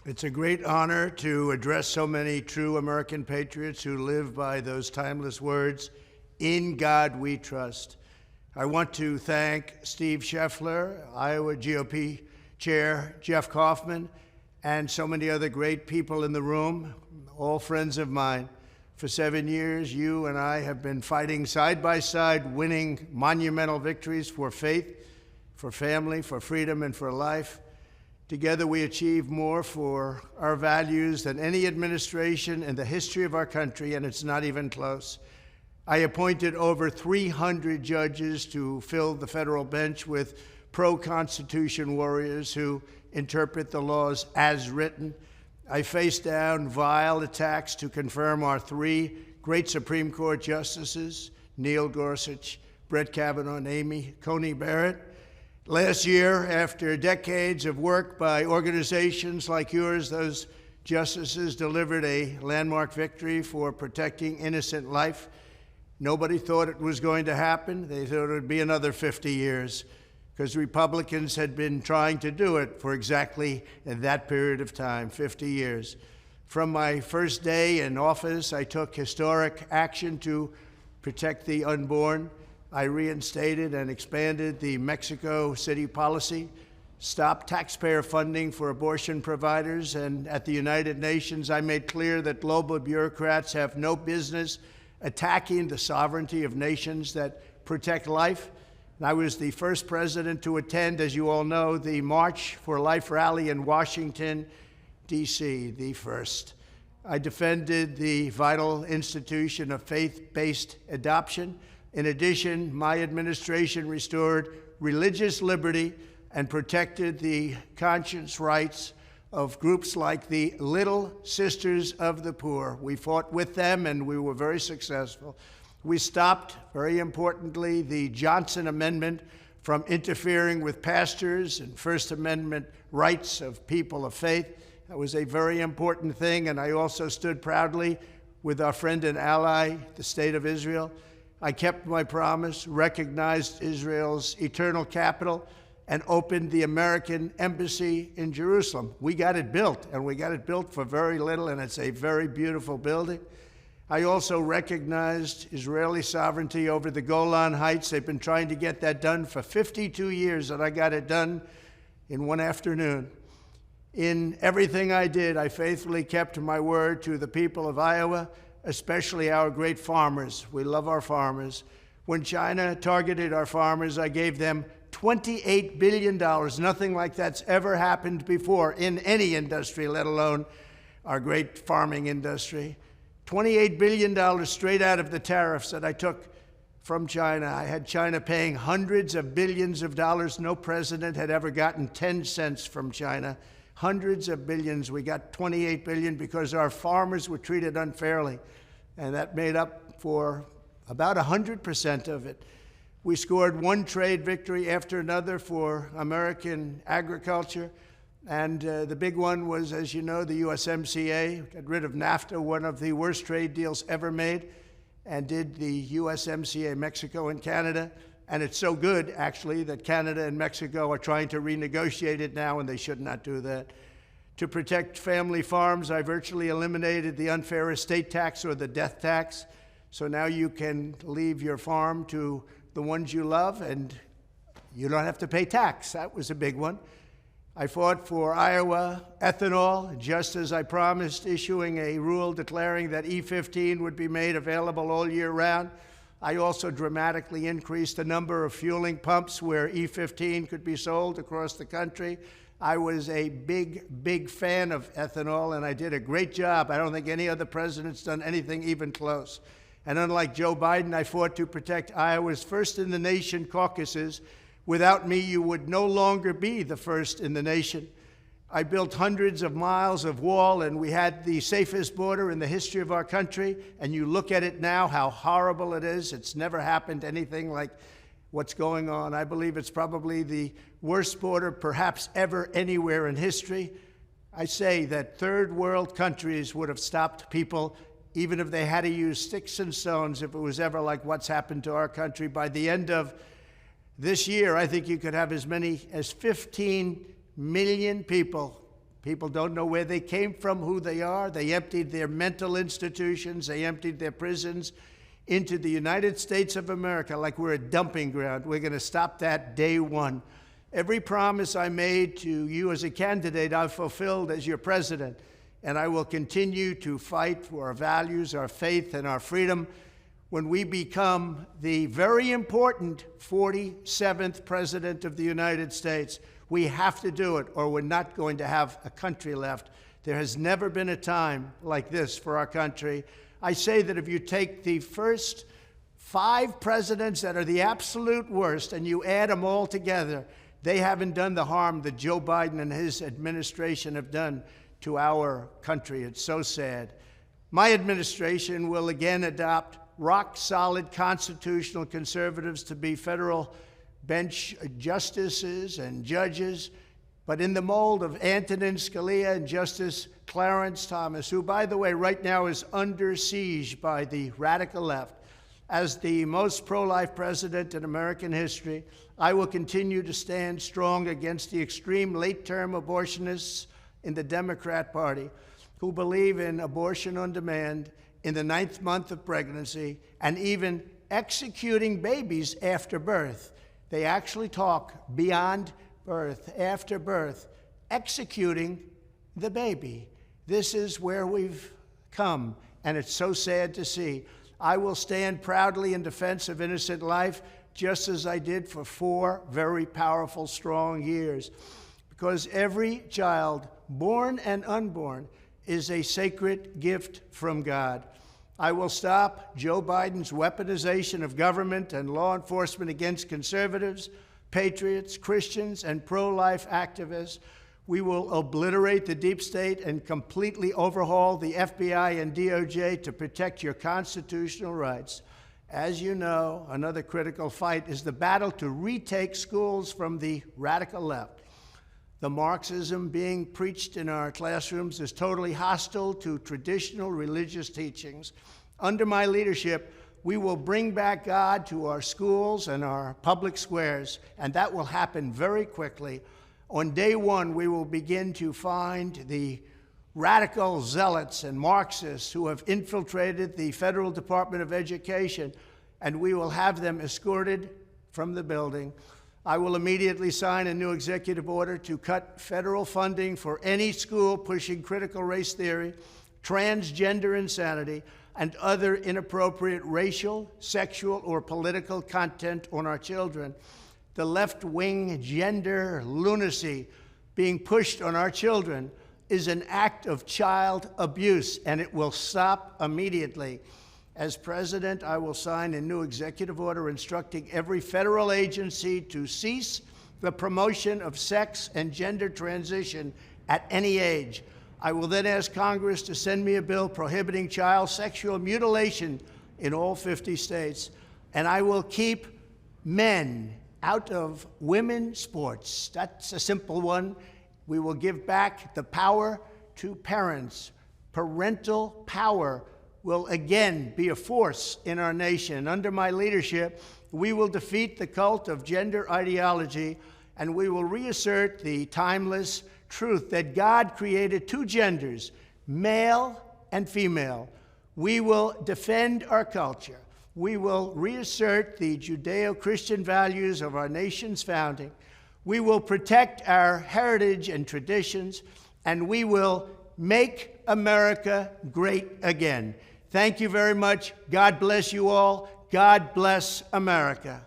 It's a great honor to address so many true American patriots who live by those timeless words, "In God we trust." I want to thank Steve Scheffler, Iowa GOP Chair Jeff Kaufman, and so many other great people in the room, all friends of mine. For 7 years, you and I have been fighting side by side, winning monumental victories for faith, for family, for freedom, and for life. Together, we achieve more for our values than any administration in the history of our country, and it's not even close. I appointed over 300 judges to fill the federal bench with pro-Constitution warriors who interpret the laws as written. I faced down vile attacks to confirm our 3 great Supreme Court justices, Neil Gorsuch, Brett Kavanaugh, and Amy Coney Barrett. Last year, after decades of work by organizations like yours, those justices delivered a landmark victory for protecting innocent life. Nobody thought it was going to happen. They thought it would be another 50 years because Republicans had been trying to do it for exactly that period of time, 50 years. From my first day in office, I took historic action to protect the unborn. I reinstated and expanded the Mexico City policy, stopped taxpayer funding for abortion providers, and at the United Nations, I made clear that global bureaucrats have no business attacking the sovereignty of nations that protect life. And I was the first president to attend, as you all know, the March for Life rally in Washington, D.C., the first. I defended the vital institution of faith-based adoption. In addition, my administration restored religious liberty and protected the conscience rights of groups like the Little Sisters of the Poor. We fought with them, and we were very successful. We stopped, very importantly, the Johnson Amendment from interfering with pastors and First Amendment rights of people of faith. That was a very important thing, and I also stood proudly with our friend and ally, the State of Israel. I kept my promise, recognized Israel's eternal capital, and opened the American embassy in Jerusalem. We got it built, and we got it built for very little, and it's a very beautiful building. I also recognized Israeli sovereignty over the Golan Heights. They've been trying to get that done for 52 years, and I got it done in one afternoon. In everything I did, I faithfully kept my word to the people of Iowa, especially our great farmers. We love our farmers. When China targeted our farmers, I gave them $28 billion. Nothing like that's ever happened before in any industry, let alone our great farming industry. $28 billion straight out of the tariffs that I took from China. I had China paying hundreds of billions of dollars. No president had ever gotten 10 cents from China. Hundreds of billions. We got 28 billion because our farmers were treated unfairly, and that made up for about 100% of it. We scored one trade victory after another for American agriculture, and the big one was, as you know, the USMCA. Got rid of NAFTA, one of the worst trade deals ever made, and did the USMCA, Mexico and Canada. And it's so good, actually, that Canada and Mexico are trying to renegotiate it now, and they should not do that. To protect family farms, I virtually eliminated the unfair estate tax or the death tax. So now you can leave your farm to the ones you love, and you don't have to pay tax. That was a big one. I fought for Iowa ethanol, just as I promised, issuing a rule declaring that E15 would be made available all year round. I also dramatically increased the number of fueling pumps where E15 could be sold across the country. I was a big fan of ethanol, and I did a great job. I don't think any other president's done anything even close. And unlike Joe Biden, I fought to protect Iowa's first-in-the-nation caucuses. Without me, you would no longer be the first in the nation. I built hundreds of miles of wall, and we had the safest border in the history of our country. And you look at it now, how horrible it is. It's never happened anything like what's going on. I believe it's probably the worst border perhaps ever anywhere in history. I say that third world countries would have stopped people even if they had to use sticks and stones if it was ever like what's happened to our country. By the end of this year, I think you could have as many as 15 million people People don't know where they came from, who they are. They emptied their mental institutions. They emptied their prisons into the United States of America like we're a dumping ground. We're going to stop that day one. Every promise I made to you as a candidate, I've fulfilled as your president. And I will continue to fight for our values, our faith, and our freedom when we become the very important 47th President of the United States. We have to do it, or we're not going to have a country left. There has never been a time like this for our country. I say that if you take the first 5 presidents that are the absolute worst and you add them all together, they haven't done the harm that Joe Biden and his administration have done to our country. It's so sad. My administration will again adopt rock-solid constitutional conservatives to be federal bench justices and judges, but in the mold of Antonin Scalia and Justice Clarence Thomas, who, by the way, right now is under siege by the radical left. As the most pro-life president in American history, I will continue to stand strong against the extreme late-term abortionists in the Democrat Party who believe in abortion on demand in the 9th month of pregnancy and even executing babies after birth. They actually talk beyond birth, after birth, executing the baby. This is where we've come, and it's so sad to see. I will stand proudly in defense of innocent life, just as I did for 4 very powerful, strong years, because every child, born and unborn, is a sacred gift from God. I will stop Joe Biden's weaponization of government and law enforcement against conservatives, patriots, Christians, and pro-life activists. We will obliterate the deep state and completely overhaul the FBI and DOJ to protect your constitutional rights. As you know, another critical fight is the battle to retake schools from the radical left. The Marxism being preached in our classrooms is totally hostile to traditional religious teachings. Under my leadership, we will bring back God to our schools and our public squares, and that will happen very quickly. On day one, we will begin to find the radical zealots and Marxists who have infiltrated the Federal Department of Education, and we will have them escorted from the building. I will immediately sign a new executive order to cut federal funding for any school pushing critical race theory, transgender insanity, and other inappropriate racial, sexual, or political content on our children. The left-wing gender lunacy being pushed on our children is an act of child abuse, and it will stop immediately. As president, I will sign a new executive order instructing every federal agency to cease the promotion of sex and gender transition at any age. I will then ask Congress to send me a bill prohibiting child sexual mutilation in all 50 states. And I will keep men out of women's sports. That's a simple one. We will give back the power to parents. Parental power will again be a force in our nation. Under my leadership, we will defeat the cult of gender ideology, and we will reassert the timeless truth that God created 2 genders, male and female. We will defend our culture. We will reassert the Judeo-Christian values of our nation's founding. We will protect our heritage and traditions, and we will make America great again. Thank you very much. God bless you all. God bless America.